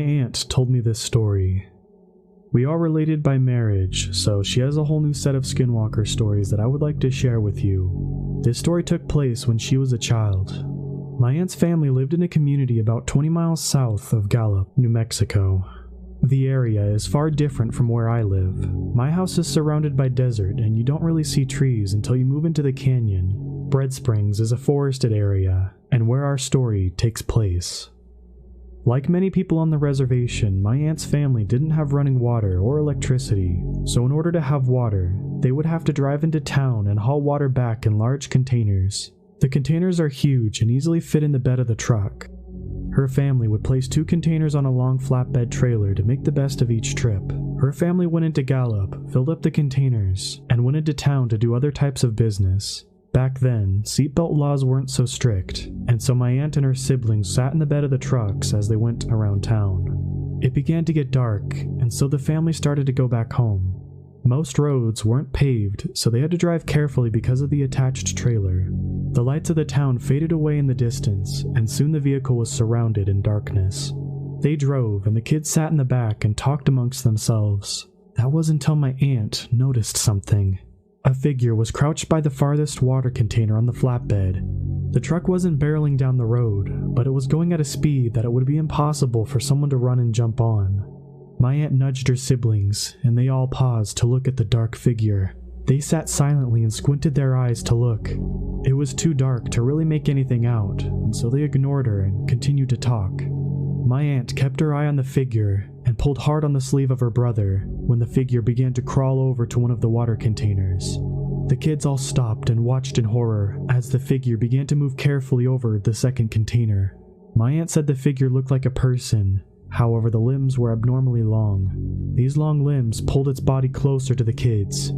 My aunt told me this story. We are related by marriage, so she has a whole new set of skinwalker stories that I would like to share with you. This story took place when she was a child. My aunt's family lived in a community about 20 miles south of Gallup, New Mexico. The area is far different from where I live. My house is surrounded by desert, and you don't really see trees until you move into the canyon. Bread Springs is a forested area, and where our story takes place. Like many people on the reservation, my aunt's family didn't have running water or electricity, so in order to have water, they would have to drive into town and haul water back in large containers. The containers are huge and easily fit in the bed of the truck. Her family would place 2 containers on a long flatbed trailer to make the best of each trip. Her family went into Gallup, filled up the containers, and went into town to do other types of business. Back then, seatbelt laws weren't so strict, and so my aunt and her siblings sat in the bed of the trucks as they went around town. It began to get dark, and so the family started to go back home. Most roads weren't paved, so they had to drive carefully because of the attached trailer. The lights of the town faded away in the distance, and soon the vehicle was surrounded in darkness. They drove, and the kids sat in the back and talked amongst themselves. That was until my aunt noticed something. A figure was crouched by the farthest water container on the flatbed. The truck wasn't barreling down the road, but it was going at a speed that it would be impossible for someone to run and jump on. My aunt nudged her siblings, and they all paused to look at the dark figure. They sat silently and squinted their eyes to look. It was too dark to really make anything out, and so they ignored her and continued to talk. My aunt kept her eye on the figure and pulled hard on the sleeve of her brother when the figure began to crawl over to one of the water containers. The kids all stopped and watched in horror as the figure began to move carefully over the second container. My aunt said the figure looked like a person, however the limbs were abnormally long. These long limbs pulled its body closer to the kids.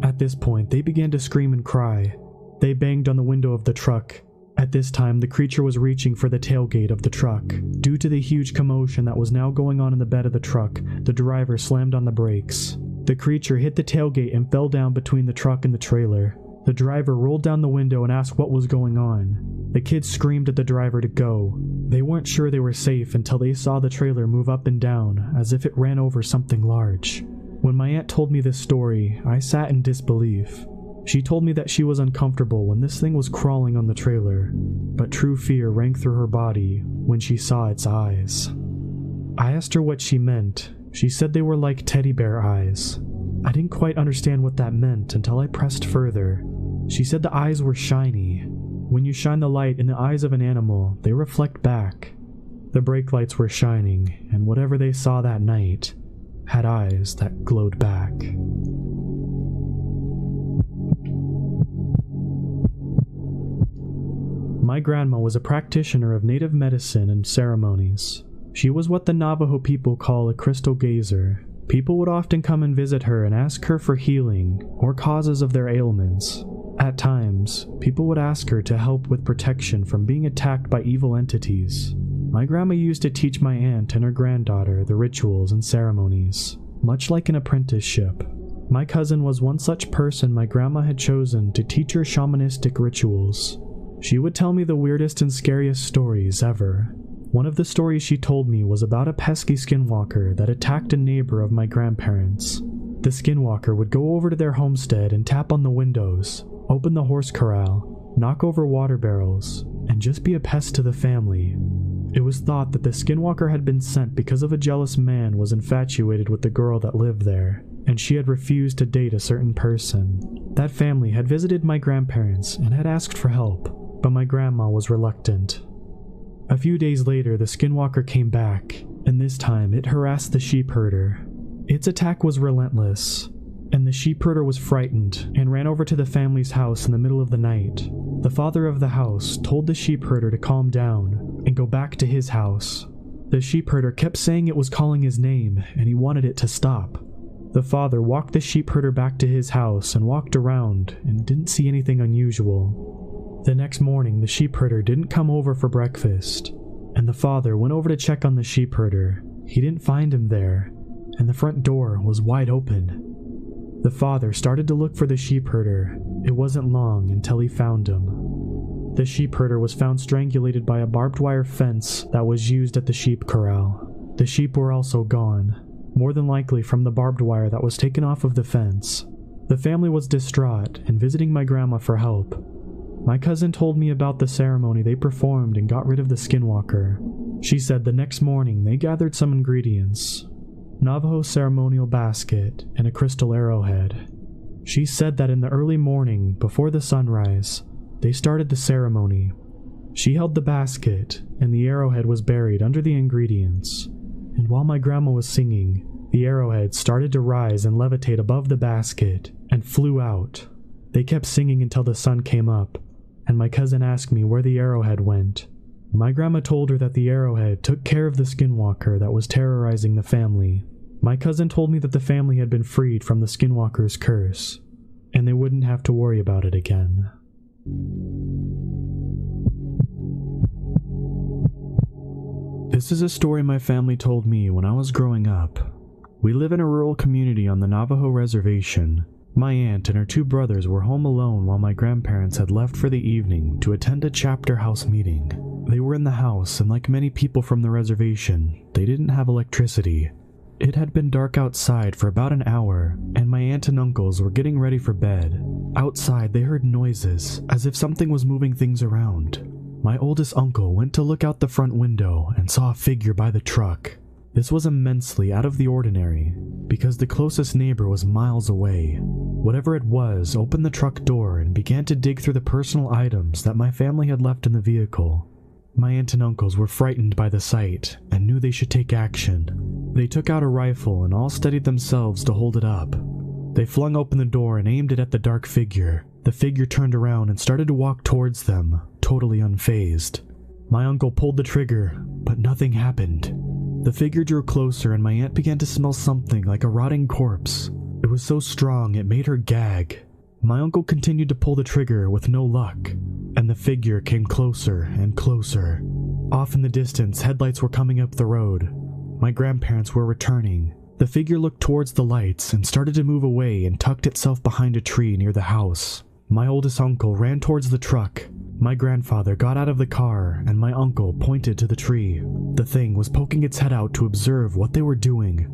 At this point, they began to scream and cry. They banged on the window of the truck. At this time, the creature was reaching for the tailgate of the truck. Due to the huge commotion that was now going on in the bed of the truck, the driver slammed on the brakes. The creature hit the tailgate and fell down between the truck and the trailer. The driver rolled down the window and asked what was going on. The kids screamed at the driver to go. They weren't sure they were safe until they saw the trailer move up and down as if it ran over something large. When my aunt told me this story, I sat in disbelief. She told me that she was uncomfortable when this thing was crawling on the trailer, but true fear rang through her body when she saw its eyes. I asked her what she meant. She said they were like teddy bear eyes. I didn't quite understand what that meant until I pressed further. She said the eyes were shiny. When you shine the light in the eyes of an animal, they reflect back. The brake lights were shining, and whatever they saw that night had eyes that glowed back. My grandma was a practitioner of native medicine and ceremonies. She was what the Navajo people call a crystal gazer. People would often come and visit her and ask her for healing or causes of their ailments. At times, people would ask her to help with protection from being attacked by evil entities. My grandma used to teach my aunt and her granddaughter the rituals and ceremonies, much like an apprenticeship. My cousin was one such person my grandma had chosen to teach her shamanistic rituals. She would tell me the weirdest and scariest stories ever. One of the stories she told me was about a pesky skinwalker that attacked a neighbor of my grandparents. The skinwalker would go over to their homestead and tap on the windows, open the horse corral, knock over water barrels, and just be a pest to the family. It was thought that the skinwalker had been sent because of a jealous man was infatuated with the girl that lived there, and she had refused to date a certain person. That family had visited my grandparents and had asked for help, but my grandma was reluctant. A few days later, the skinwalker came back, and this time it harassed the sheep herder. Its attack was relentless, and the sheep herder was frightened and ran over to the family's house in the middle of the night. The father of the house told the sheep herder to calm down and go back to his house. The sheep herder kept saying it was calling his name, and he wanted it to stop. The father walked the sheep herder back to his house and walked around and didn't see anything unusual. The next morning, the sheep herder didn't come over for breakfast, and the father went over to check on the sheep herder. He didn't find him there, and the front door was wide open. The father started to look for the sheep herder. It wasn't long until he found him. The sheep herder was found strangulated by a barbed wire fence that was used at the sheep corral. The sheep were also gone, more than likely from the barbed wire that was taken off of the fence. The family was distraught and visiting my grandma for help. My cousin told me about the ceremony they performed and got rid of the skinwalker. She said the next morning they gathered some ingredients: Navajo ceremonial basket and a crystal arrowhead. She said that in the early morning, before the sunrise, they started the ceremony. She held the basket, and the arrowhead was buried under the ingredients. And while my grandma was singing, the arrowhead started to rise and levitate above the basket, and flew out. They kept singing until the sun came up, and my cousin asked me where the arrowhead went. My grandma told her that the arrowhead took care of the skinwalker that was terrorizing the family. My cousin told me that the family had been freed from the skinwalker's curse, and they wouldn't have to worry about it again. This is a story my family told me when I was growing up. We live in a rural community on the Navajo reservation. My aunt and her 2 brothers were home alone while my grandparents had left for the evening to attend a chapter house meeting. They were in the house, and like many people from the reservation, they didn't have electricity. It had been dark outside for about an hour, and my aunt and uncles were getting ready for bed. Outside, they heard noises, as if something was moving things around. My oldest uncle went to look out the front window and saw a figure by the truck. This was immensely out of the ordinary, because the closest neighbor was miles away. Whatever it was opened the truck door and began to dig through the personal items that my family had left in the vehicle. My aunt and uncles were frightened by the sight and knew they should take action. They took out a rifle and all steadied themselves to hold it up. They flung open the door and aimed it at the dark figure. The figure turned around and started to walk towards them, totally unfazed. My uncle pulled the trigger, but nothing happened. The figure drew closer and my aunt began to smell something like a rotting corpse. It was so strong it made her gag. My uncle continued to pull the trigger with no luck, and the figure came closer and closer. Off in the distance, headlights were coming up the road. My grandparents were returning. The figure looked towards the lights and started to move away and tucked itself behind a tree near the house. My oldest uncle ran towards the truck. My grandfather got out of the car and my uncle pointed to the tree. The thing was poking its head out to observe what they were doing.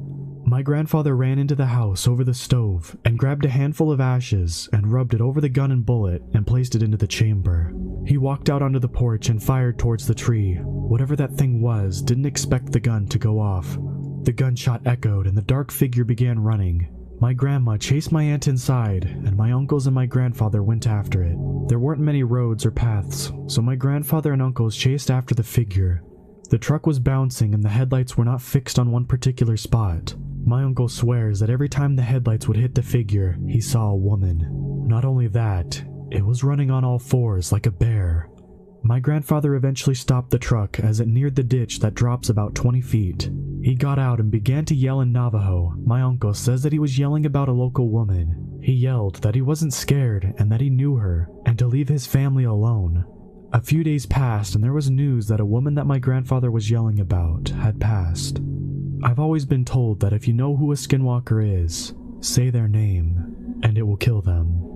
My grandfather ran into the house over the stove and grabbed a handful of ashes and rubbed it over the gun and bullet and placed it into the chamber. He walked out onto the porch and fired towards the tree. Whatever that thing was didn't expect the gun to go off. The gunshot echoed and the dark figure began running. My grandma chased my aunt inside, and my uncles and my grandfather went after it. There weren't many roads or paths, so my grandfather and uncles chased after the figure. The truck was bouncing and the headlights were not fixed on one particular spot. My uncle swears that every time the headlights would hit the figure, he saw a woman. Not only that, it was running on all fours like a bear. My grandfather eventually stopped the truck as it neared the ditch that drops about 20 feet. He got out and began to yell in Navajo. My uncle says that he was yelling about a local woman. He yelled that he wasn't scared and that he knew her, and to leave his family alone. A few days passed and there was news that a woman that my grandfather was yelling about had passed. I've always been told that if you know who a skinwalker is, say their name, and it will kill them.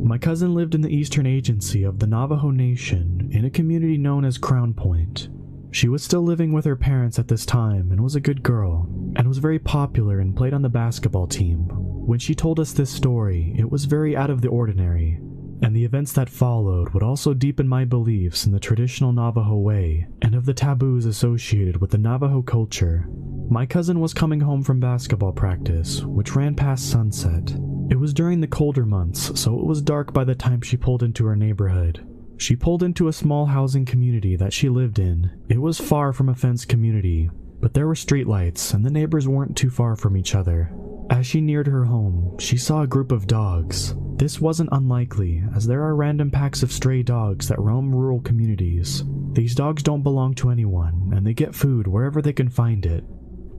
My cousin lived in the eastern agency of the Navajo Nation in a community known as Crown Point. She was still living with her parents at this time and was a good girl, and was very popular and played on the basketball team. When she told us this story, it was very out of the ordinary, and the events that followed would also deepen my beliefs in the traditional Navajo way and of the taboos associated with the Navajo culture. My cousin was coming home from basketball practice, which ran past sunset. It was during the colder months, so it was dark by the time she pulled into her neighborhood. She pulled into a small housing community that she lived in. It was far from a fenced community, but there were streetlights and the neighbors weren't too far from each other. As she neared her home, she saw a group of dogs. This wasn't unlikely, as there are random packs of stray dogs that roam rural communities. These dogs don't belong to anyone, and they get food wherever they can find it.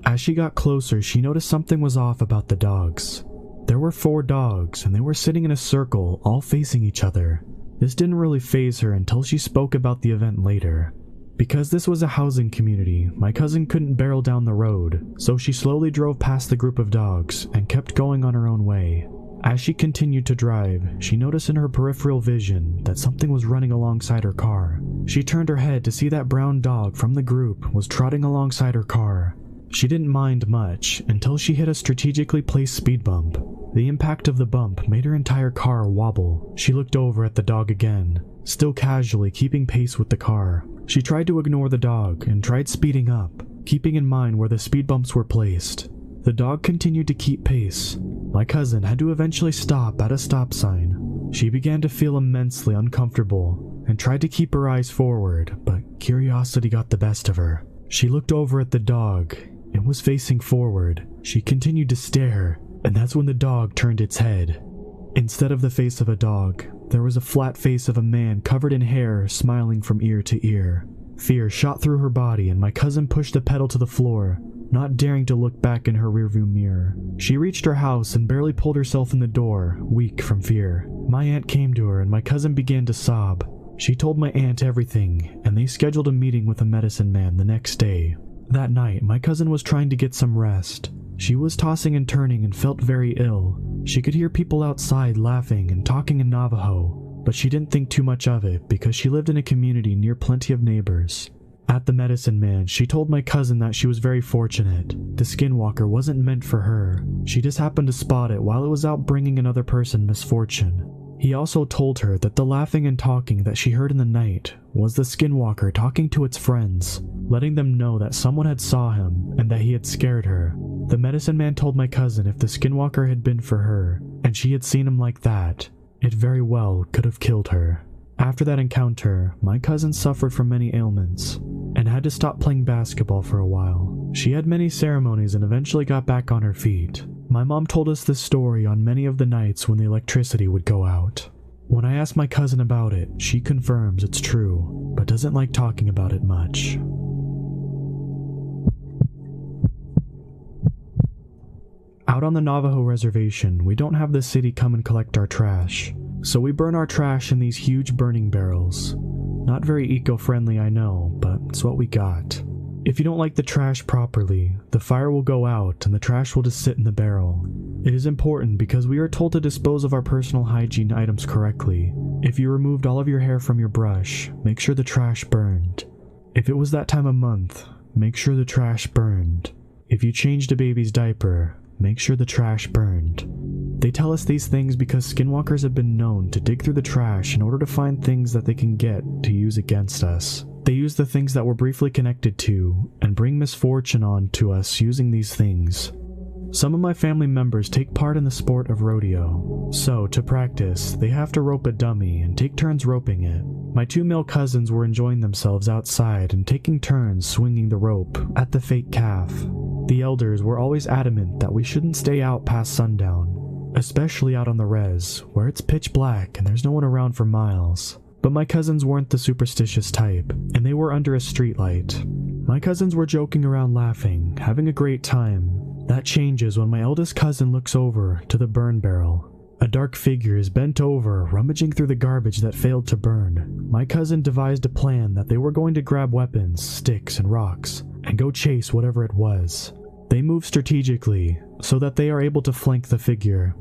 As she got closer, she noticed something was off about the dogs. There were 4 dogs, and they were sitting in a circle, all facing each other. This didn't really faze her until she spoke about the event later. Because this was a housing community, my cousin couldn't barrel down the road, so she slowly drove past the group of dogs and kept going on her own way. As she continued to drive, she noticed in her peripheral vision that something was running alongside her car. She turned her head to see that brown dog from the group was trotting alongside her car. She didn't mind much until she hit a strategically placed speed bump. The impact of the bump made her entire car wobble. She looked over at the dog again, still casually keeping pace with the car. She tried to ignore the dog and tried speeding up, keeping in mind where the speed bumps were placed. The dog continued to keep pace. My cousin had to eventually stop at a stop sign. She began to feel immensely uncomfortable and tried to keep her eyes forward, but curiosity got the best of her. She looked over at the dog. It was facing forward. She continued to stare, and that's when the dog turned its head. Instead of the face of a dog, there was a flat face of a man covered in hair, smiling from ear to ear. Fear shot through her body, and my cousin pushed the pedal to the floor, not daring to look back in her rearview mirror. She reached her house and barely pulled herself in the door, weak from fear. My aunt came to her, and my cousin began to sob. She told my aunt everything, and they scheduled a meeting with a medicine man the next day. That night, my cousin was trying to get some rest. She was tossing and turning and felt very ill. She could hear people outside laughing and talking in Navajo, but she didn't think too much of it because she lived in a community near plenty of neighbors. At the medicine man, she told my cousin that she was very fortunate. The skinwalker wasn't meant for her. She just happened to spot it while it was out bringing another person misfortune. He also told her that the laughing and talking that she heard in the night was the skinwalker talking to its friends, letting them know that someone had saw him and that he had scared her. The medicine man told my cousin if the skinwalker had been for her, and she had seen him like that, it very well could have killed her. After that encounter, my cousin suffered from many ailments and had to stop playing basketball for a while. She had many ceremonies and eventually got back on her feet. My mom told us this story on many of the nights when the electricity would go out. When I asked my cousin about it, she confirms it's true, but doesn't like talking about it much. Out on the Navajo reservation, we don't have the city come and collect our trash, so we burn our trash in these huge burning barrels. Not very eco-friendly, I know, but it's what we got. If you don't like the trash properly, the fire will go out and the trash will just sit in the barrel. It is important because we are told to dispose of our personal hygiene items correctly. If you removed all of your hair from your brush, make sure the trash burned. If it was that time of month, make sure the trash burned. If you changed a baby's diaper, make sure the trash burned. They tell us these things because skinwalkers have been known to dig through the trash in order to find things that they can get to use against us. They use the things that we're briefly connected to and bring misfortune on to us using these things. Some of my family members take part in the sport of rodeo, so to practice, they have to rope a dummy and take turns roping it. My 2 male cousins were enjoying themselves outside and taking turns swinging the rope at the fake calf. The elders were always adamant that we shouldn't stay out past sundown, especially out on the res, where it's pitch black and there's no one around for miles. But my cousins weren't the superstitious type, and they were under a streetlight. My cousins were joking around laughing, having a great time. That changes when my eldest cousin looks over to the burn barrel. A dark figure is bent over, rummaging through the garbage that failed to burn. My cousin devised a plan that they were going to grab weapons, sticks, and rocks, and go chase whatever it was. They move strategically, so that they are able to flank the figure.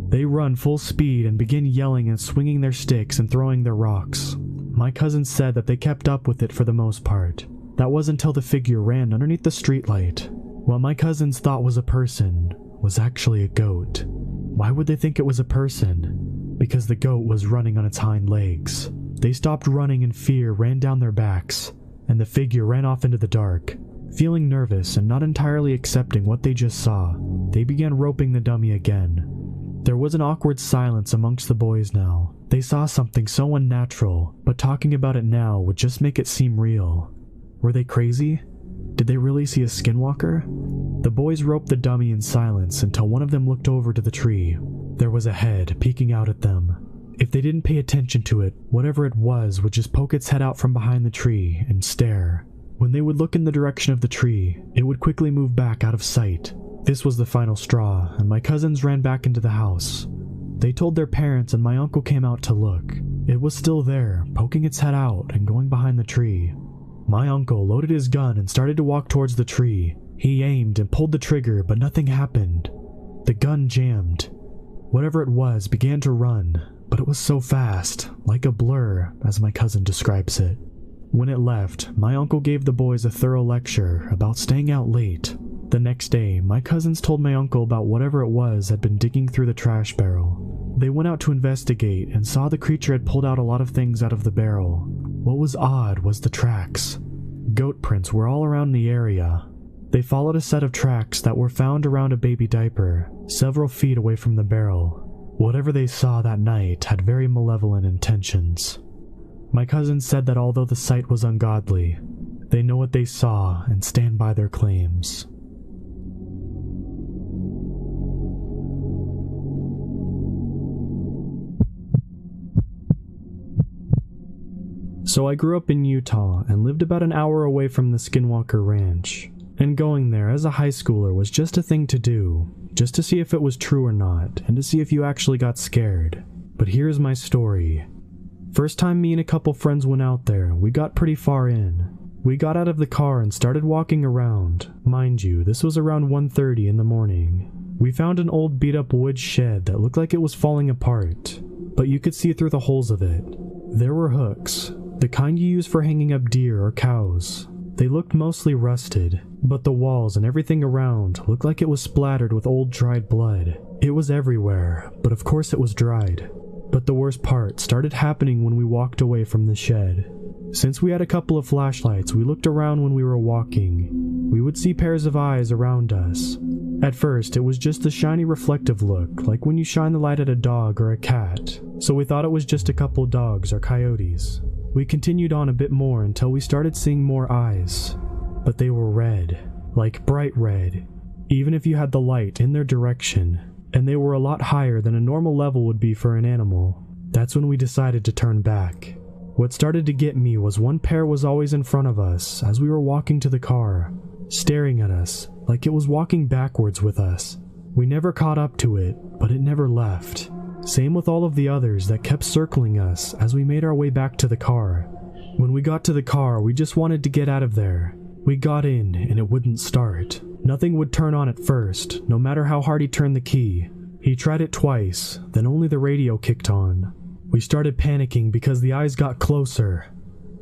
They run full speed and begin yelling and swinging their sticks and throwing their rocks. My cousin said that they kept up with it for the most part. That was until the figure ran underneath the streetlight. What my cousins thought was a person was actually a goat. Why would they think it was a person? Because the goat was running on its hind legs. They stopped running and fear ran down their backs, and the figure ran off into the dark. Feeling nervous and not entirely accepting what they just saw, they began roping the dummy again. There was an awkward silence amongst the boys now. They saw something so unnatural, but talking about it now would just make it seem real. Were they crazy? Did they really see a skinwalker? The boys roped the dummy in silence until one of them looked over to the tree. There was a head peeking out at them. If they didn't pay attention to it, whatever it was would just poke its head out from behind the tree and stare. When they would look in the direction of the tree, it would quickly move back out of sight. This was the final straw, and my cousins ran back into the house. They told their parents and my uncle came out to look. It was still there, poking its head out and going behind the tree. My uncle loaded his gun and started to walk towards the tree. He aimed and pulled the trigger, but nothing happened. The gun jammed. Whatever it was began to run, but it was so fast, like a blur, as my cousin describes it. When it left, my uncle gave the boys a thorough lecture about staying out late. The next day, my cousins told my uncle about whatever it was had been digging through the trash barrel. They went out to investigate and saw the creature had pulled out a lot of things out of the barrel. What was odd was the tracks. Goat prints were all around the area. They followed a set of tracks that were found around a baby diaper, several feet away from the barrel. Whatever they saw that night had very malevolent intentions. My cousins said that although the sight was ungodly, they know what they saw and stand by their claims. So I grew up in Utah and lived about an hour away from the Skinwalker Ranch. And going there as a high schooler was just a thing to do, just to see if it was true or not, and to see if you actually got scared. But here's my story. First time me and a couple friends went out there, we got pretty far in. We got out of the car and started walking around. Mind you, this was around 1:30 in the morning. We found an old beat-up wood shed that looked like it was falling apart, but you could see through the holes of it. There were hooks, the kind you use for hanging up deer or cows. They looked mostly rusted, but the walls and everything around looked like it was splattered with old dried blood. It was everywhere, but of course it was dried. But the worst part started happening when we walked away from the shed. Since we had a couple of flashlights, we looked around when we were walking. We would see pairs of eyes around us. At first, it was just a shiny reflective look, like when you shine the light at a dog or a cat. So we thought it was just a couple dogs or coyotes. We continued on a bit more until we started seeing more eyes. But they were red, like bright red, even if you had the light in their direction. And they were a lot higher than a normal level would be for an animal. That's when we decided to turn back. What started to get me was one pair was always in front of us as we were walking to the car, staring at us like it was walking backwards with us. We never caught up to it, but it never left. Same with all of the others that kept circling us as we made our way back to the car. When we got to the car, we just wanted to get out of there. We got in and it wouldn't start. Nothing would turn on at first, no matter how hard he turned the key. He tried it twice, then only the radio kicked on. We started panicking because the eyes got closer.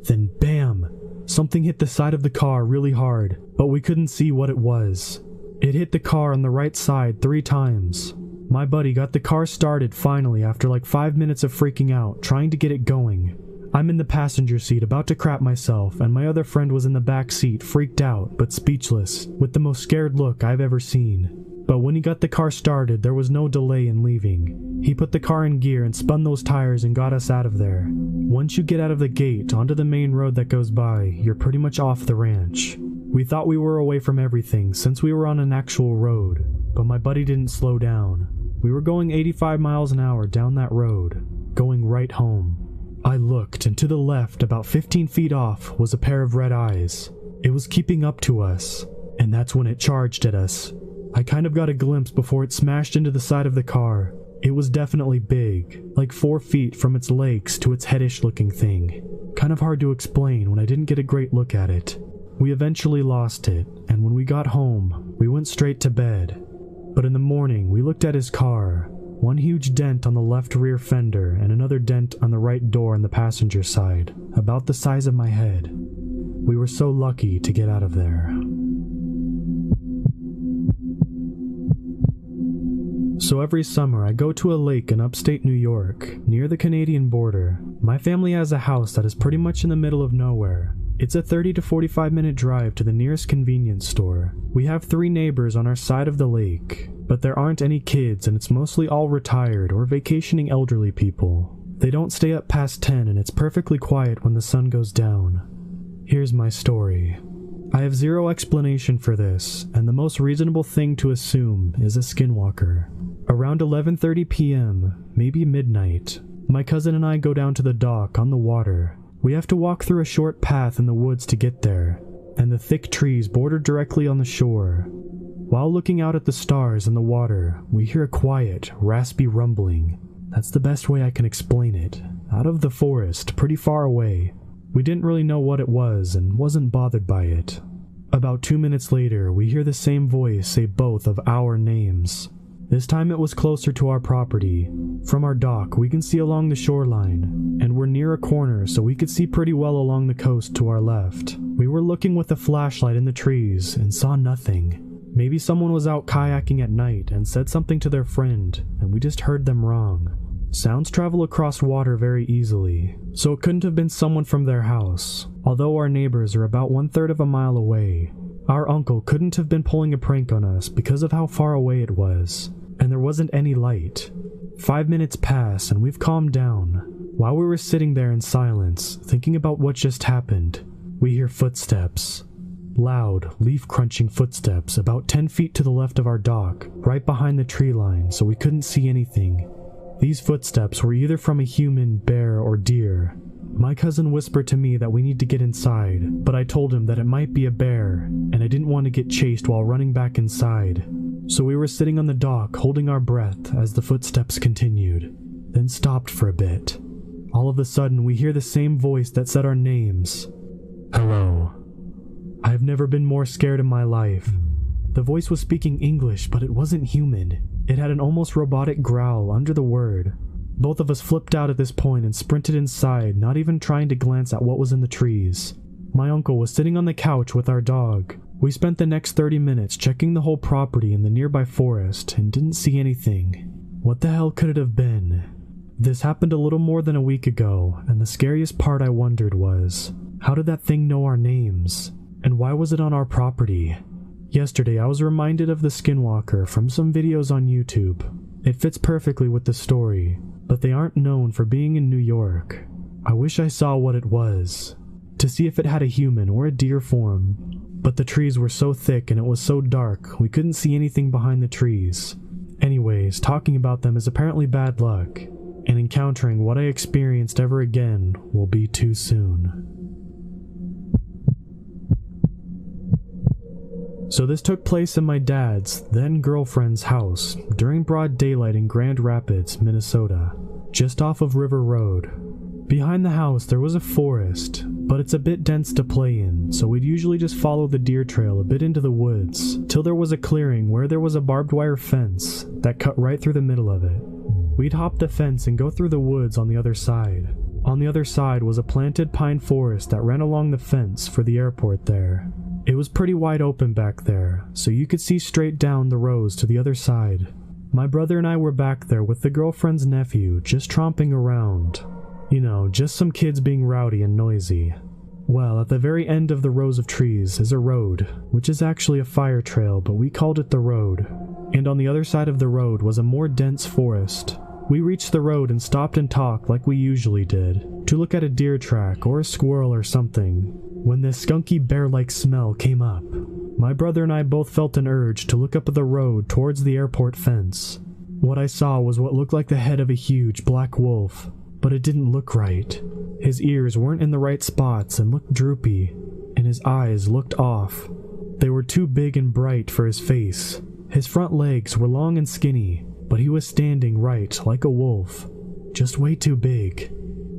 Then bam! Something hit the side of the car really hard, but we couldn't see what it was. It hit the car on the right side 3 times. My buddy got the car started finally after like 5 minutes of freaking out, trying to get it going. I'm in the passenger seat about to crap myself, and my other friend was in the back seat, freaked out but speechless, with the most scared look I've ever seen. But when he got the car started, there was no delay in leaving. He put the car in gear and spun those tires and got us out of there. Once you get out of the gate onto the main road that goes by, you're pretty much off the ranch. We thought we were away from everything since we were on an actual road, but my buddy didn't slow down. We were going 85 miles an hour down that road, going right home. I looked, and to the left, about 15 feet off, was a pair of red eyes. It was keeping up to us, and that's when it charged at us. I kind of got a glimpse before it smashed into the side of the car. It was definitely big, like 4 feet from its legs to its headish looking thing. Kind of hard to explain when I didn't get a great look at it. We eventually lost it, and when we got home, we went straight to bed. But in the morning, we looked at his car. One huge dent on the left rear fender and another dent on the right door on the passenger side, about the size of my head. We were so lucky to get out of there. So every summer I go to a lake in upstate New York, near the Canadian border. My family has a house that is pretty much in the middle of nowhere. It's a 30 to 45 minute drive to the nearest convenience store. We have 3 neighbors on our side of the lake, but there aren't any kids and it's mostly all retired or vacationing elderly people. They don't stay up past 10 and it's perfectly quiet when the sun goes down. Here's my story. I have zero explanation for this, and the most reasonable thing to assume is a skinwalker. Around 11:30 p.m., maybe midnight, my cousin and I go down to the dock on the water. We have to walk through a short path in the woods to get there, and the thick trees border directly on the shore. While looking out at the stars and the water, we hear a quiet, raspy rumbling. That's the best way I can explain it. Out of the forest, pretty far away. We didn't really know what it was and wasn't bothered by it. About 2 minutes later, we hear the same voice say both of our names. This time it was closer to our property. From our dock, we can see along the shoreline, and we're near a corner so we could see pretty well along the coast to our left. We were looking with a flashlight in the trees and saw nothing. Maybe someone was out kayaking at night and said something to their friend, and we just heard them wrong. Sounds travel across water very easily, so it couldn't have been someone from their house. Although our neighbors are about 1/3 of a mile away, our uncle couldn't have been pulling a prank on us because of how far away it was, and there wasn't any light. 5 minutes pass and we've calmed down. While we were sitting there in silence, thinking about what just happened, we hear footsteps. Loud, leaf-crunching footsteps about 10 feet to the left of our dock, right behind the tree line, so we couldn't see anything. These footsteps were either from a human, bear, or deer. My cousin whispered to me that we need to get inside, but I told him that it might be a bear, and I didn't want to get chased while running back inside. So we were sitting on the dock, holding our breath as the footsteps continued, then stopped for a bit. All of a sudden, we hear the same voice that said our names. Hello. I've never been more scared in my life. The voice was speaking English, but it wasn't human. It had an almost robotic growl under the word. Both of us flipped out at this point and sprinted inside, not even trying to glance at what was in the trees. My uncle was sitting on the couch with our dog. We spent the next 30 minutes checking the whole property in the nearby forest and didn't see anything. What the hell could it have been? This happened a little more than a week ago, and the scariest part I wondered was, how did that thing know our names? And why was it on our property? Yesterday I was reminded of the skinwalker from some videos on YouTube. It fits perfectly with the story, but they aren't known for being in New York. I wish I saw what it was, to see if it had a human or a deer form, but the trees were so thick and it was so dark we couldn't see anything behind the trees. Anyways, talking about them is apparently bad luck, and encountering what I experienced ever again will be too soon. So this took place in my dad's, then girlfriend's house, during broad daylight in Grand Rapids, Minnesota, just off of River Road. Behind the house there was a forest, but it's a bit dense to play in, so we'd usually just follow the deer trail a bit into the woods, till there was a clearing where there was a barbed wire fence that cut right through the middle of it. We'd hop the fence and go through the woods on the other side. On the other side was a planted pine forest that ran along the fence for the airport there. It was pretty wide open back there, so you could see straight down the rows to the other side. My brother and I were back there with the girlfriend's nephew, just tromping around. You know, just some kids being rowdy and noisy. Well, at the very end of the rows of trees is a road, which is actually a fire trail, but we called it the road. And on the other side of the road was a more dense forest. We reached the road and stopped and talked like we usually did, to look at a deer track or a squirrel or something, when this skunky bear-like smell came up. My brother and I both felt an urge to look up the road towards the airport fence. What I saw was what looked like the head of a huge black wolf, but it didn't look right. His ears weren't in the right spots and looked droopy, and his eyes looked off. They were too big and bright for his face. His front legs were long and skinny, but he was standing right like a wolf, just way too big.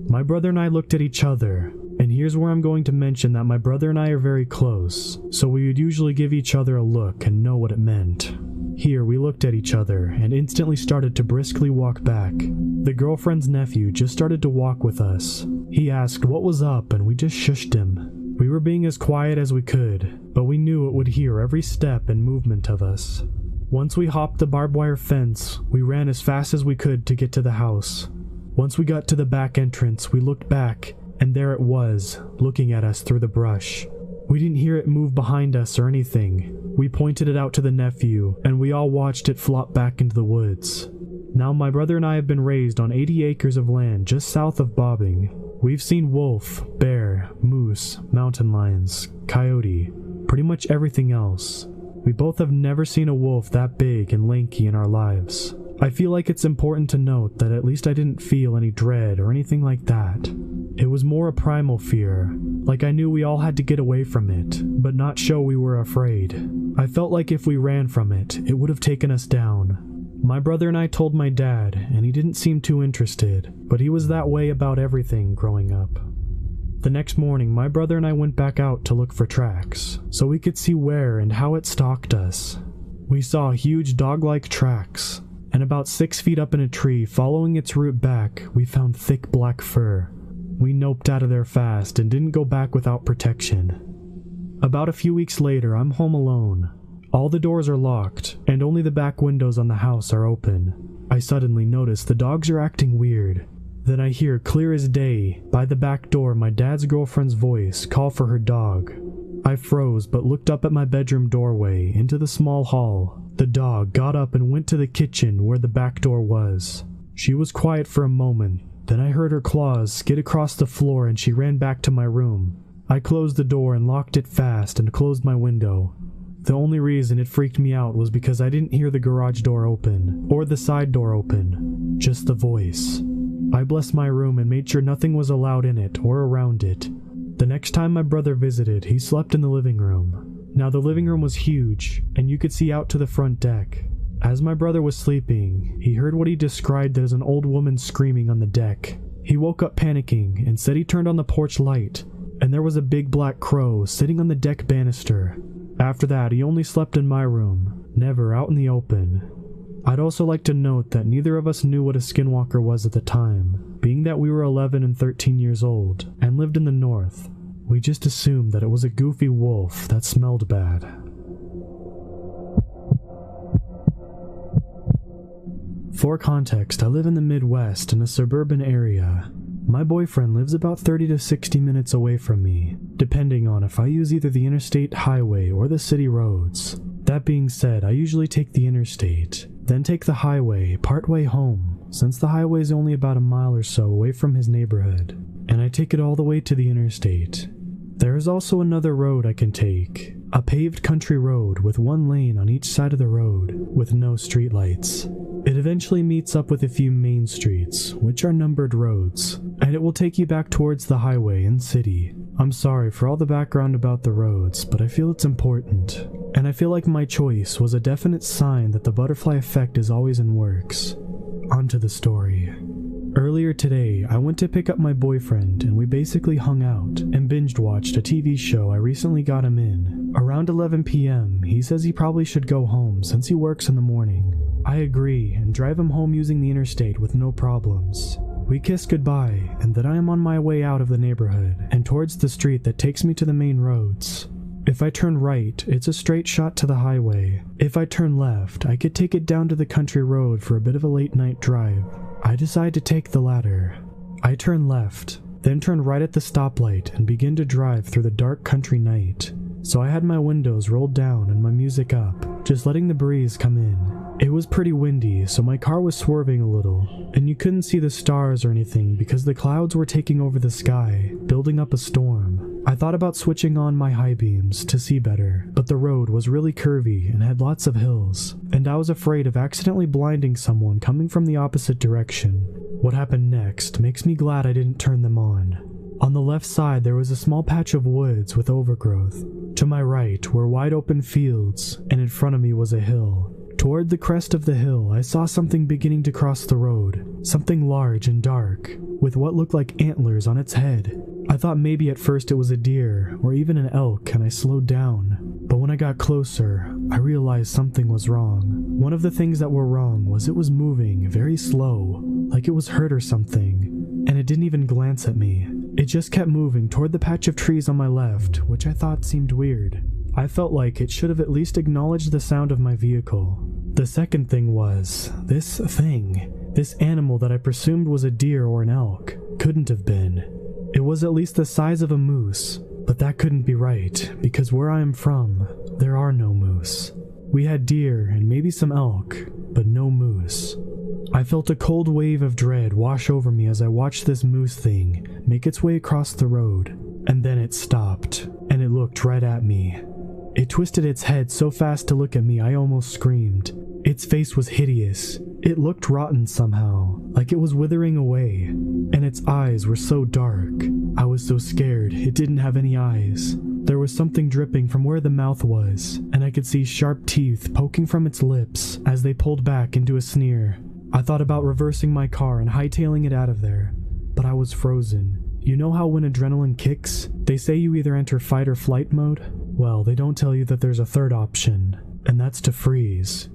My brother and I looked at each other, and here's where I'm going to mention that my brother and I are very close, so we would usually give each other a look and know what it meant. Here we looked at each other and instantly started to briskly walk back. The girlfriend's nephew just started to walk with us. He asked what was up and we just shushed him. We were being as quiet as we could, but we knew it would hear every step and movement of us. Once we hopped the barbed wire fence, we ran as fast as we could to get to the house. Once we got to the back entrance, we looked back, and there it was, looking at us through the brush. We didn't hear it move behind us or anything. We pointed it out to the nephew, and we all watched it flop back into the woods. Now my brother and I have been raised on 80 acres of land just south of Bobbing. We've seen wolf, bear, moose, mountain lions, coyote, pretty much everything else. We both have never seen a wolf that big and lanky in our lives. I feel like it's important to note that at least I didn't feel any dread or anything like that. It was more a primal fear, like I knew we all had to get away from it, but not show we were afraid. I felt like if we ran from it, it would have taken us down. My brother and I told my dad, and he didn't seem too interested, but he was that way about everything growing up. The next morning, my brother and I went back out to look for tracks, so we could see where and how it stalked us. We saw huge dog-like tracks, and about 6 feet up in a tree, following its route back, we found thick black fur. We noped out of there fast and didn't go back without protection. About a few weeks later, I'm home alone. All the doors are locked, and only the back windows on the house are open. I suddenly notice the dogs are acting weird. Then I hear clear as day, by the back door, my dad's girlfriend's voice call for her dog. I froze but looked up at my bedroom doorway into the small hall. The dog got up and went to the kitchen where the back door was. She was quiet for a moment, then I heard her claws skid across the floor and she ran back to my room. I closed the door and locked it fast and closed my window. The only reason it freaked me out was because I didn't hear the garage door open, or the side door open, just the voice. I blessed my room and made sure nothing was allowed in it or around it. The next time my brother visited, he slept in the living room. Now the living room was huge, and you could see out to the front deck. As my brother was sleeping, he heard what he described as an old woman screaming on the deck. He woke up panicking and said he turned on the porch light, and there was a big black crow sitting on the deck banister. After that, he only slept in my room, never out in the open. I'd also like to note that neither of us knew what a skinwalker was at the time, being that we were 11 and 13 years old and lived in the north. We just assumed that it was a goofy wolf that smelled bad. For context, I live in the Midwest in a suburban area. My boyfriend lives about 30 to 60 minutes away from me, depending on if I use either the interstate highway or the city roads. That being said, I usually take the interstate, then take the highway partway home, since the highway is only about a mile or so away from his neighborhood, and I take it all the way to the interstate. There is also another road I can take, a paved country road with one lane on each side of the road, with no streetlights. It eventually meets up with a few main streets, which are numbered roads, and it will take you back towards the highway and city. I'm sorry for all the background about the roads, but I feel it's important, and I feel like my choice was a definite sign that the butterfly effect is always in works. On to the story. Earlier today, I went to pick up my boyfriend and we basically hung out and binge-watched a TV show I recently got him in. Around 11 p.m., he says he probably should go home since he works in the morning. I agree and drive him home using the interstate with no problems. We kiss goodbye, and then I am on my way out of the neighborhood and towards the street that takes me to the main roads. If I turn right, it's a straight shot to the highway. If I turn left, I could take it down to the country road for a bit of a late night drive. I decide to take the latter. I turn left, then turn right at the stoplight and begin to drive through the dark country night. So I had my windows rolled down and my music up, just letting the breeze come in. It was pretty windy, so my car was swerving a little, and you couldn't see the stars or anything because the clouds were taking over the sky, building up a storm. I thought about switching on my high beams to see better, but the road was really curvy and had lots of hills, and I was afraid of accidentally blinding someone coming from the opposite direction. What happened next makes me glad I didn't turn them on. On the left side there was a small patch of woods with overgrowth. To my right were wide open fields, and in front of me was a hill. Toward the crest of the hill, I saw something beginning to cross the road, something large and dark, with what looked like antlers on its head. I thought maybe at first it was a deer, or even an elk, and I slowed down. But when I got closer, I realized something was wrong. One of the things that were wrong was it was moving very slow, like it was hurt or something, and it didn't even glance at me. It just kept moving toward the patch of trees on my left, which I thought seemed weird. I felt like it should have at least acknowledged the sound of my vehicle. The second thing was, this animal that I presumed was a deer or an elk, couldn't have been. It was at least the size of a moose, but that couldn't be right, because where I am from, there are no moose. We had deer and maybe some elk, but no moose. I felt a cold wave of dread wash over me as I watched this moose thing make its way across the road, and then it stopped, and it looked right at me. It twisted its head so fast to look at me I almost screamed. Its face was hideous. It looked rotten somehow, like it was withering away, and its eyes were so dark. I was so scared it didn't have any eyes. There was something dripping from where the mouth was, and I could see sharp teeth poking from its lips as they pulled back into a sneer. I thought about reversing my car and hightailing it out of there, but I was frozen. You know how when adrenaline kicks, they say you either enter fight or flight mode? Well, they don't tell you that there's a third option. and that's to freeze,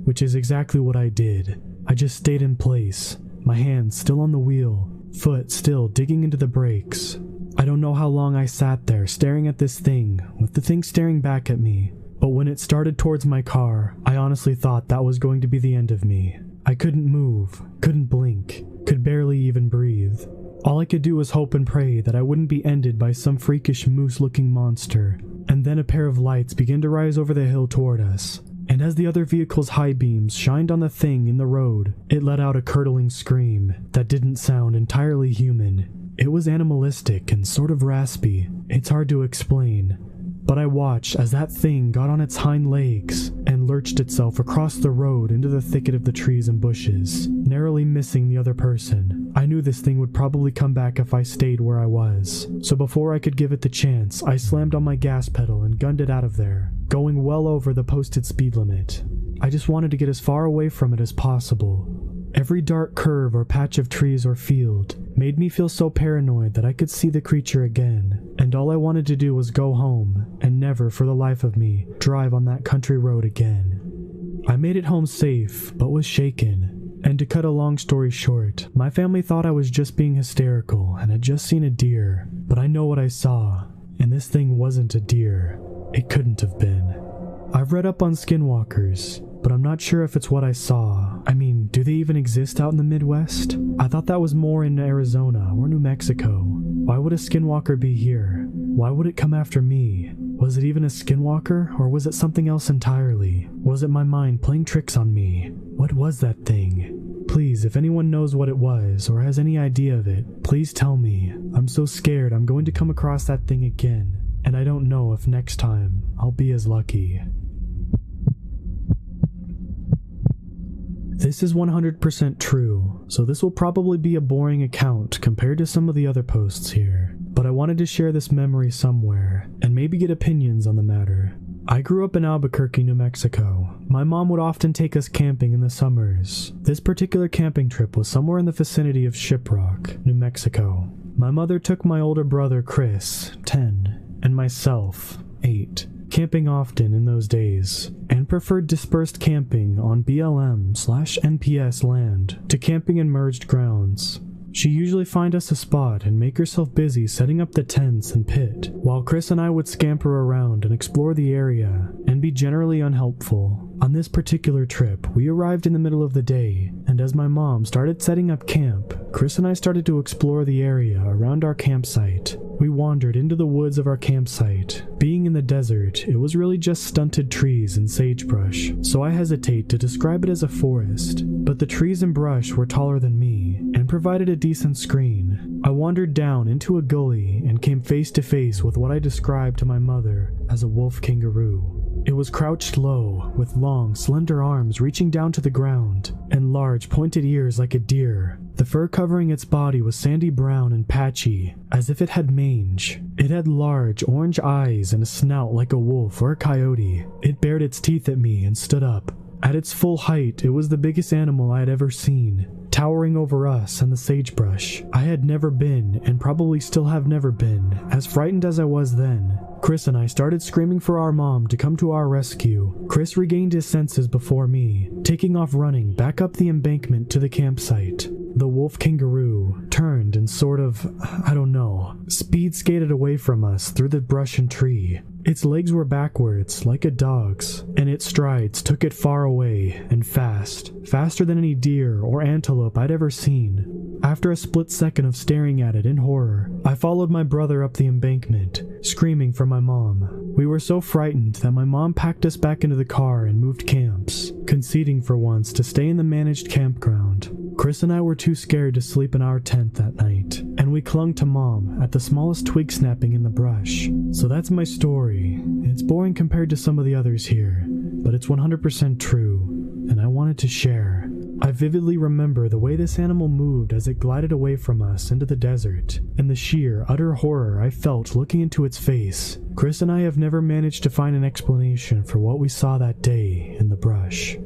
which is exactly what I did. I just stayed in place, my hands still on the wheel, foot still digging into the brakes. I don't know how long I sat there staring at this thing, with the thing staring back at me, but when it started towards my car, I honestly thought that was going to be the end of me. I couldn't move, couldn't blink, could barely even breathe. All I could do was hope and pray that I wouldn't be ended by some freakish moose-looking monster. And then a pair of lights began to rise over the hill toward us, and as the other vehicle's high beams shined on the thing in the road, it let out a curdling scream that didn't sound entirely human. It was animalistic and sort of raspy. It's hard to explain. But I watched as that thing got on its hind legs and lurched itself across the road into the thicket of the trees and bushes, narrowly missing the other person. I knew this thing would probably come back if I stayed where I was, so before I could give it the chance, I slammed on my gas pedal and gunned it out of there, going well over the posted speed limit. I just wanted to get as far away from it as possible. Every dark curve or patch of trees or field made me feel so paranoid that I could see the creature again, and all I wanted to do was go home and never, for the life of me, drive on that country road again. I made it home safe, but was shaken, and to cut a long story short, my family thought I was just being hysterical and had just seen a deer, but I know what I saw, and this thing wasn't a deer. It couldn't have been. I've read up on skinwalkers, but I'm not sure if it's what I saw. I mean, do they even exist out in the Midwest? I thought that was more in Arizona or New Mexico. Why would a skinwalker be here? Why would it come after me? Was it even a skinwalker, or was it something else entirely? Was it my mind playing tricks on me? What was that thing? Please, if anyone knows what it was, or has any idea of it, please tell me. I'm so scared I'm going to come across that thing again, and I don't know if next time I'll be as lucky. This is 100% true, so this will probably be a boring account compared to some of the other posts here, but I wanted to share this memory somewhere, and maybe get opinions on the matter. I grew up in Albuquerque, New Mexico. My mom would often take us camping in the summers. This particular camping trip was somewhere in the vicinity of Shiprock, New Mexico. My mother took my older brother Chris, 10, and myself, 8. Camping often in those days, and preferred dispersed camping on BLM/NPS land to camping in merged grounds. She'd usually find us a spot and make herself busy setting up the tents and pit, while Chris and I would scamper around and explore the area and be generally unhelpful. On this particular trip, we arrived in the middle of the day, and as my mom started setting up camp, Chris and I started to explore the area around our campsite. We wandered into the woods of our campsite. Being in the desert, it was really just stunted trees and sagebrush, so I hesitate to describe it as a forest, but the trees and brush were taller than me and provided a decent screen. I wandered down into a gully and came face to face with what I described to my mother as a wolf kangaroo. It was crouched low, with long, slender arms reaching down to the ground, and large, pointed ears like a deer. The fur covering its body was sandy brown and patchy, as if it had mange. It had large, orange eyes and a snout like a wolf or a coyote. It bared its teeth at me and stood up. At its full height, it was the biggest animal I had ever seen, towering over us and the sagebrush. I had never been, and probably still have never been, as frightened as I was then. Chris and I started screaming for our mom to come to our rescue. Chris regained his senses before me, taking off running back up the embankment to the campsite. The wolf kangaroo turned and sort of, speed skated away from us through the brush and tree. Its legs were backwards, like a dog's, and its strides took it far away and fast, faster than any deer or antelope I'd ever seen. After a split second of staring at it in horror, I followed my brother up the embankment, screaming for my mom. We were so frightened that my mom packed us back into the car and moved camps, conceding for once to stay in the managed campground. Chris and I were too scared to sleep in our tent that night, and we clung to Mom at the smallest twig snapping in the brush. So that's my story. It's boring compared to some of the others here, but it's 100% true, and I wanted to share. I vividly remember the way this animal moved as it glided away from us into the desert, and the sheer, utter horror I felt looking into its face. Chris and I have never managed to find an explanation for what we saw that day in the brush.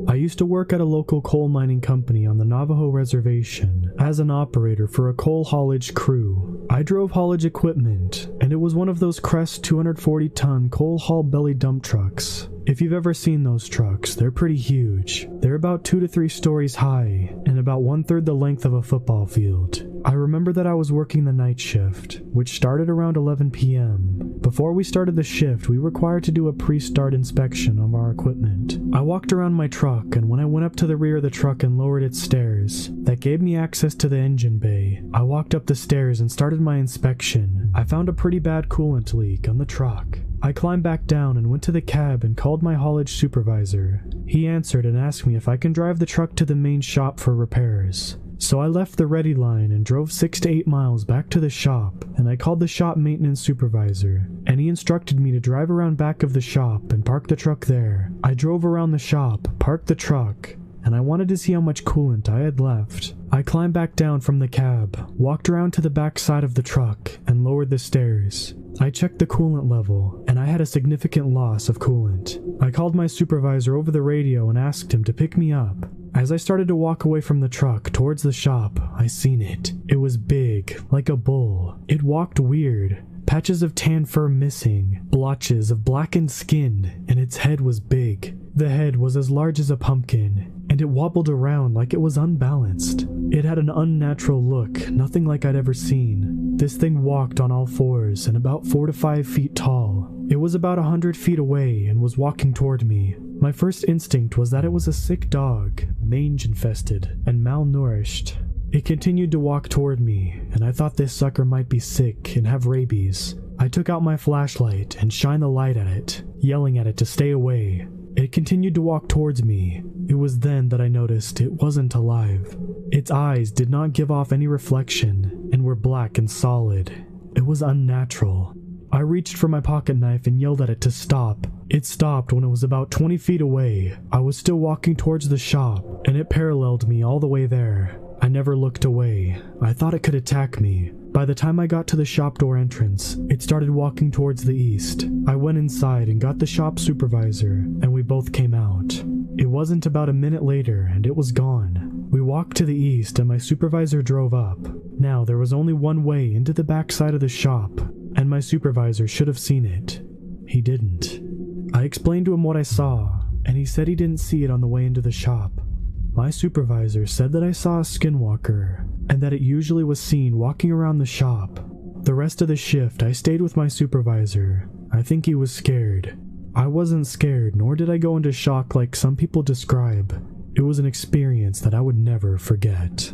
I used to work at a local coal mining company on the Navajo reservation as an operator for a coal haulage crew. I I drove haulage equipment, and it was one of those Crest 240-ton coal haul belly dump trucks. If you've ever seen those trucks, they're pretty huge. They're about 2 to 3 stories high, and about 1/3 the length of a football field. I remember that I was working the night shift, which started around 11 p.m. Before we started the shift, we were required to do a pre-start inspection of our equipment. I walked around my truck, and when I went up to the rear of the truck and lowered its stairs, that gave me access to the engine bay. I walked up the stairs and started my inspection. I found a pretty bad coolant leak on the truck. I climbed back down and went to the cab and called my haulage supervisor. He answered and asked me if I can drive the truck to the main shop for repairs. So I left the ready line and drove 6 to 8 miles back to the shop, and I called the shop maintenance supervisor, and he instructed me to drive around back of the shop and park the truck there. I drove around the shop, parked the truck, and I wanted to see how much coolant I had left. I climbed back down from the cab, walked around to the back side of the truck, and lowered the stairs. I checked the coolant level, and I had a significant loss of coolant. I called my supervisor over the radio and asked him to pick me up. As I started to walk away from the truck towards the shop, I seen it. It was big, like a bull. It walked weird. Patches of tan fur missing, blotches of blackened skin, and its head was big. The head was as large as a pumpkin, and it wobbled around like it was unbalanced. It had an unnatural look, nothing like I'd ever seen. This thing walked on all fours and about 4 to 5 feet tall. It was about 100 feet away and was walking toward me. My first instinct was that it was a sick dog, mange infested, and malnourished. It continued to walk toward me, and I thought this sucker might be sick and have rabies. I took out my flashlight and shined the light at it, yelling at it to stay away. It continued to walk towards me. It was then that I noticed it wasn't alive. Its eyes did not give off any reflection and were black and solid. It was unnatural. I reached for my pocket knife and yelled at it to stop. It stopped when it was about 20 feet away. I was still walking towards the shop, and it paralleled me all the way there. I never looked away. I thought it could attack me. By the time I got to the shop door entrance, it started walking towards the east. I went inside and got the shop supervisor, and we both came out. It wasn't about a minute later, and it was gone. We walked to the east, and my supervisor drove up. Now, there was only one way into the back side of the shop, and my supervisor should have seen it. He didn't. I explained to him what I saw, and he said he didn't see it on the way into the shop. My supervisor said that I saw a skinwalker, and that it usually was seen walking around the shop. The rest of the shift, I stayed with my supervisor. I think he was scared. I wasn't scared, nor did I go into shock like some people describe. It was an experience that I would never forget.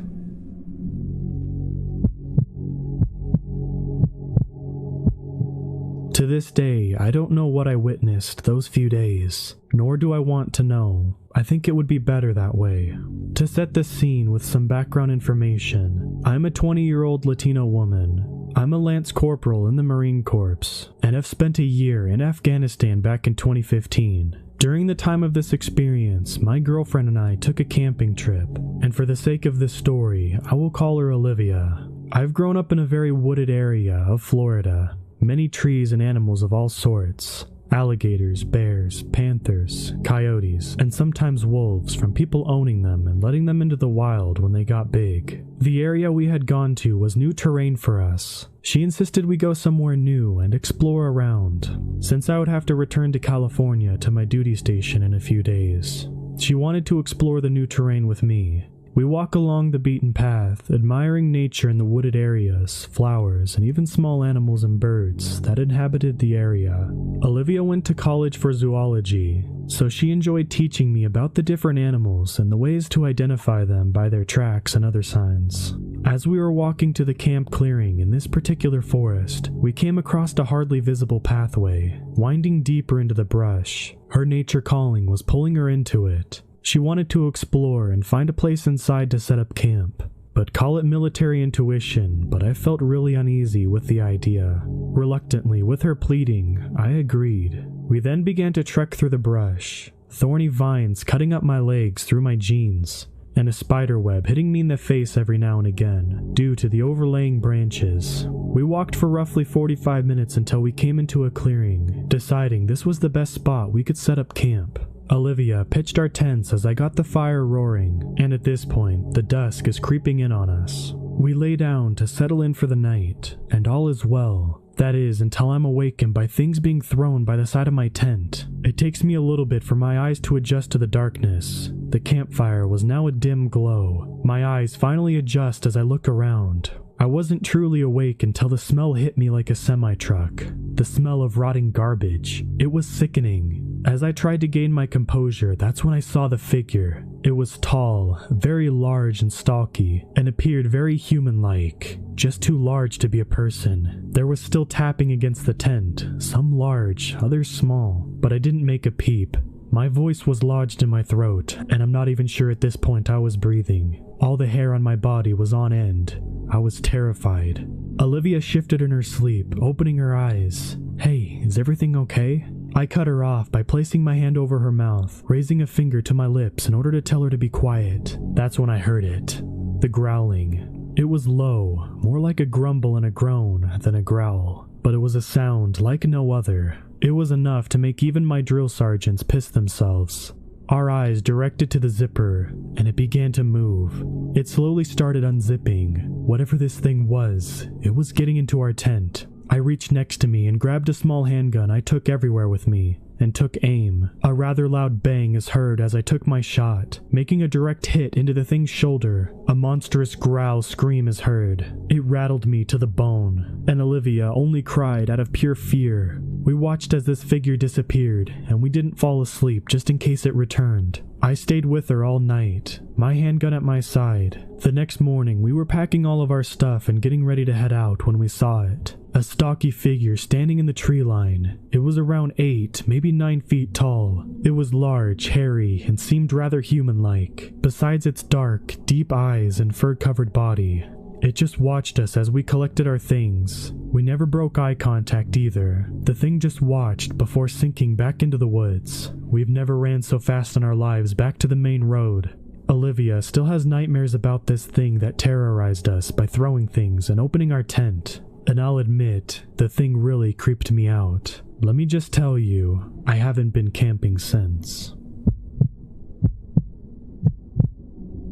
To this day, I don't know what I witnessed those few days, nor do I want to know. I think it would be better that way. To set the scene with some background information, I'm a 20-year-old Latino woman. I'm a Lance Corporal in the Marine Corps, and have spent a year in Afghanistan back in 2015. During the time of this experience, my girlfriend and I took a camping trip, and for the sake of this story, I will call her Olivia. I've grown up in a very wooded area of Florida. Many trees and animals of all sorts. Alligators, bears, panthers, coyotes, and sometimes wolves from people owning them and letting them into the wild when they got big. The area we had gone to was new terrain for us. She insisted we go somewhere new and explore around, since I would have to return to California to my duty station in a few days. She wanted to explore the new terrain with me. We walk along the beaten path, admiring nature in the wooded areas, flowers, and even small animals and birds that inhabited the area. Olivia went to college for zoology, so she enjoyed teaching me about the different animals and the ways to identify them by their tracks and other signs. As we were walking to the camp clearing in this particular forest, we came across a hardly visible pathway, winding deeper into the brush. Her nature calling was pulling her into it. She wanted to explore and find a place inside to set up camp. But call it military intuition, but I felt really uneasy with the idea. Reluctantly, with her pleading, I agreed. We then began to trek through the brush, thorny vines cutting up my legs through my jeans, and a spider web hitting me in the face every now and again, due to the overlaying branches. We walked for roughly 45 minutes until we came into a clearing, deciding this was the best spot we could set up camp. Olivia pitched our tents as I got the fire roaring, and at this point, the dusk is creeping in on us. We lay down to settle in for the night, and all is well. That is, until I'm awakened by things being thrown by the side of my tent. It takes me a little bit for my eyes to adjust to the darkness. The campfire was now a dim glow. My eyes finally adjust as I look around. I wasn't truly awake until the smell hit me like a semi-truck. The smell of rotting garbage. It was sickening. As I tried to gain my composure, that's when I saw the figure. It was tall, very large and stocky, and appeared very human-like. Just too large to be a person. There was still tapping against the tent, some large, others small, but I didn't make a peep. My voice was lodged in my throat, and I'm not even sure at this point I was breathing. All the hair on my body was on end. I was terrified. Olivia shifted in her sleep, opening her eyes. "Hey, is everything okay?" I cut her off by placing my hand over her mouth, raising a finger to my lips in order to tell her to be quiet. That's when I heard it. The growling. It was low, more like a grumble and a groan than a growl, but it was a sound like no other. It was enough to make even my drill sergeants piss themselves. Our eyes directed to the zipper, and it began to move. It slowly started unzipping. Whatever this thing was, it was getting into our tent. I reached next to me and grabbed a small handgun I took everywhere with me, and took aim. A rather loud bang is heard as I took my shot, making a direct hit into the thing's shoulder. A monstrous growl scream is heard. It rattled me to the bone, and Olivia only cried out of pure fear. We watched as this figure disappeared, and we didn't fall asleep just in case it returned. I stayed with her all night, my handgun at my side. The next morning, we were packing all of our stuff and getting ready to head out when we saw it. A stocky figure standing in the tree line. It was around 8, maybe 9 feet tall. It was large, hairy, and seemed rather human-like, besides its dark, deep eyes and fur-covered body. It just watched us as we collected our things. We never broke eye contact either. The thing just watched before sinking back into the woods. We've never ran so fast in our lives back to the main road. Olivia still has nightmares about this thing that terrorized us by throwing things and opening our tent. And I'll admit, the thing really creeped me out. Let me just tell you, I haven't been camping since.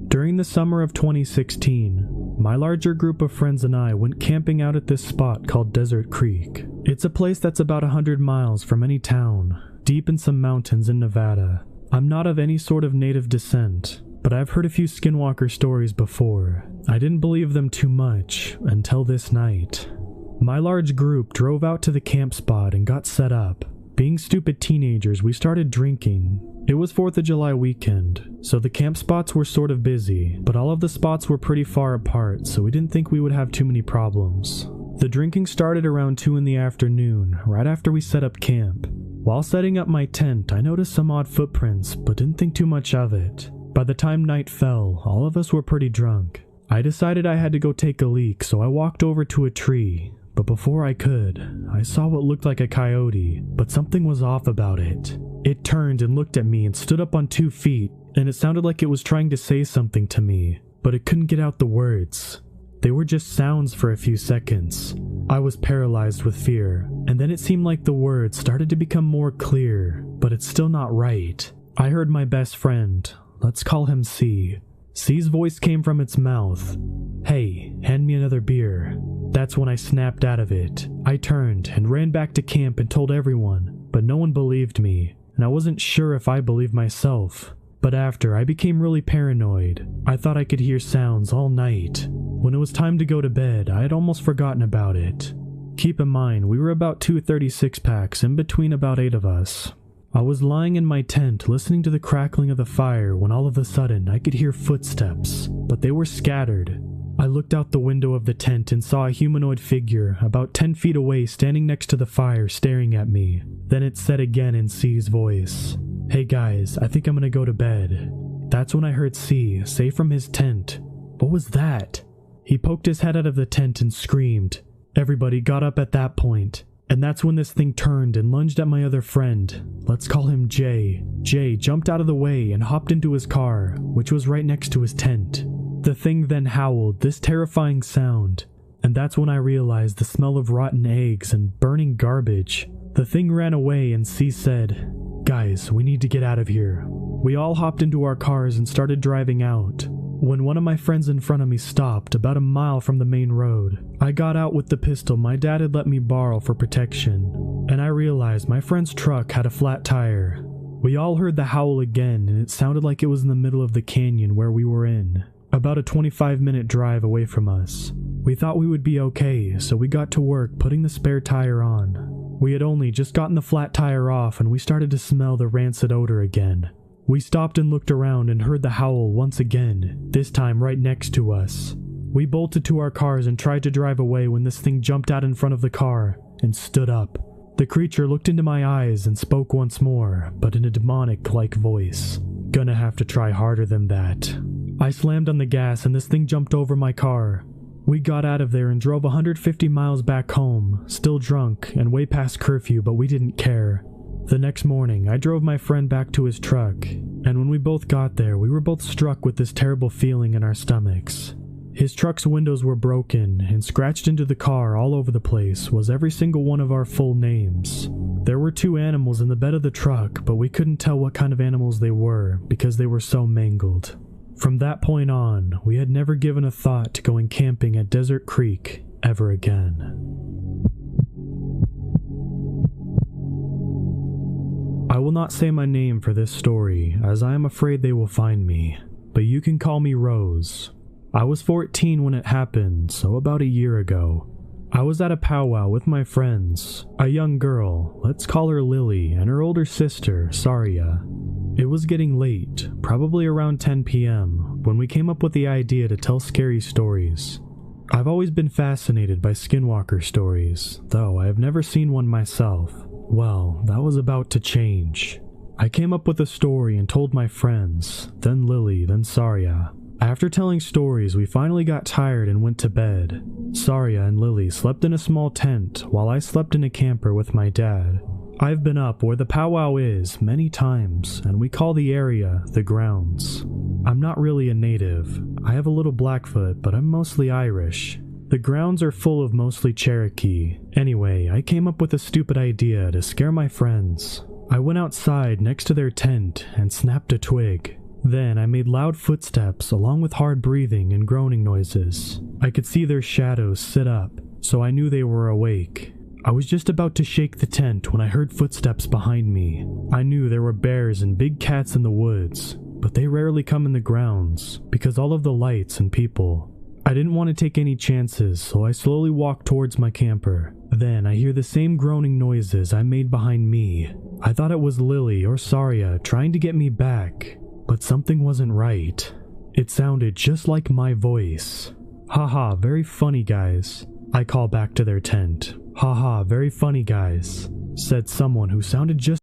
During the summer of 2016, my larger group of friends and I went camping out at this spot called Desert Creek. It's a place that's about 100 miles from any town, deep in some mountains in Nevada. I'm not of any sort of native descent, but I've heard a few skinwalker stories before. I didn't believe them too much until this night. My large group drove out to the camp spot and got set up. Being stupid teenagers, we started drinking. It was 4th of July weekend, so the camp spots were sort of busy, but all of the spots were pretty far apart, so we didn't think we would have too many problems. The drinking started around 2 in the afternoon, right after we set up camp. While setting up my tent, I noticed some odd footprints, but didn't think too much of it. By the time night fell, all of us were pretty drunk. I decided I had to go take a leak, so I walked over to a tree. But before I could, I saw what looked like a coyote, but something was off about it. It turned and looked at me and stood up on 2 feet, and it sounded like it was trying to say something to me, but it couldn't get out the words. They were just sounds for a few seconds. I was paralyzed with fear, and then it seemed like the words started to become more clear, but it's still not right. I heard my best friend, let's call him C. C's voice came from its mouth. "Hey, hand me another beer." That's when I snapped out of it. I turned and ran back to camp and told everyone, but no one believed me, and I wasn't sure if I believed myself. But after, I became really paranoid. I thought I could hear sounds all night. When it was time to go to bed, I had almost forgotten about it. Keep in mind, we were about 2 36 packs, in between about 8 of us. I was lying in my tent listening to the crackling of the fire when all of a sudden I could hear footsteps, but they were scattered. I looked out the window of the tent and saw a humanoid figure about 10 feet away standing next to the fire staring at me. Then it said again in C's voice, "Hey guys, I think I'm gonna go to bed." That's when I heard C say from his tent, "What was that?" He poked his head out of the tent and screamed. Everybody got up at that point. And that's when this thing turned and lunged at my other friend. Let's call him Jay. Jay jumped out of the way and hopped into his car, which was right next to his tent. The thing then howled this terrifying sound, and that's when I realized the smell of rotten eggs and burning garbage. The thing ran away and C said, "Guys, we need to get out of here." We all hopped into our cars and started driving out. when one of my friends in front of me stopped about a mile from the main road. I got out with the pistol my dad had let me borrow for protection, and I realized my friend's truck had a flat tire. We all heard the howl again, and it sounded like it was in the middle of the canyon where we were in, about a 25-minute drive away from us. We thought we would be okay, so we got to work putting the spare tire on. We had only just gotten the flat tire off and we started to smell the rancid odor again. We stopped and looked around and heard the howl once again, this time right next to us. We bolted to our cars and tried to drive away when this thing jumped out in front of the car and stood up. The creature looked into my eyes and spoke once more, but in a demonic-like voice. Gonna have to try harder than that. I slammed on the gas and this thing jumped over my car. We got out of there and drove 150 miles back home, still drunk and way past curfew, but we didn't care. The next morning, I drove my friend back to his truck, and when we both got there, we were both struck with this terrible feeling in our stomachs. His truck's windows were broken, and scratched into the car all over the place was every single one of our full names. There were 2 animals in the bed of the truck, but we couldn't tell what kind of animals they were because they were so mangled. From that point on, we had never given a thought to going camping at Desert Creek ever again. I will not say my name for this story, as I am afraid they will find me, but you can call me Rose. I was 14 when it happened, so about a year ago. I was at a powwow with my friends, a young girl, let's call her Lily, and her older sister, Saria. It was getting late, probably around 10 p.m., when we came up with the idea to tell scary stories. I've always been fascinated by skinwalker stories, though I have never seen one myself. Well, that was about to change. I came up with a story and told my friends, then Lily, then Saria. After telling stories, we finally got tired and went to bed. Saria and Lily slept in a small tent, while I slept in a camper with my dad. I've been up where the powwow is many times, and we call the area the grounds. I'm not really a native. I have a little Blackfoot, but I'm mostly Irish. The grounds are full of mostly Cherokee. Anyway, I came up with a stupid idea to scare my friends. I went outside next to their tent and snapped a twig. Then I made loud footsteps along with hard breathing and groaning noises. I could see their shadows sit up, so I knew they were awake. I was just about to shake the tent when I heard footsteps behind me. I knew there were bears and big cats in the woods, but they rarely come in the grounds because all of the lights and people. I didn't want to take any chances, so I slowly walked towards my camper. Then I hear the same groaning noises I made behind me. I thought it was Lily or Saria trying to get me back, but something wasn't right. It sounded just like my voice. Haha, very funny guys. I call back to their tent. Haha, very funny guys, said someone who sounded just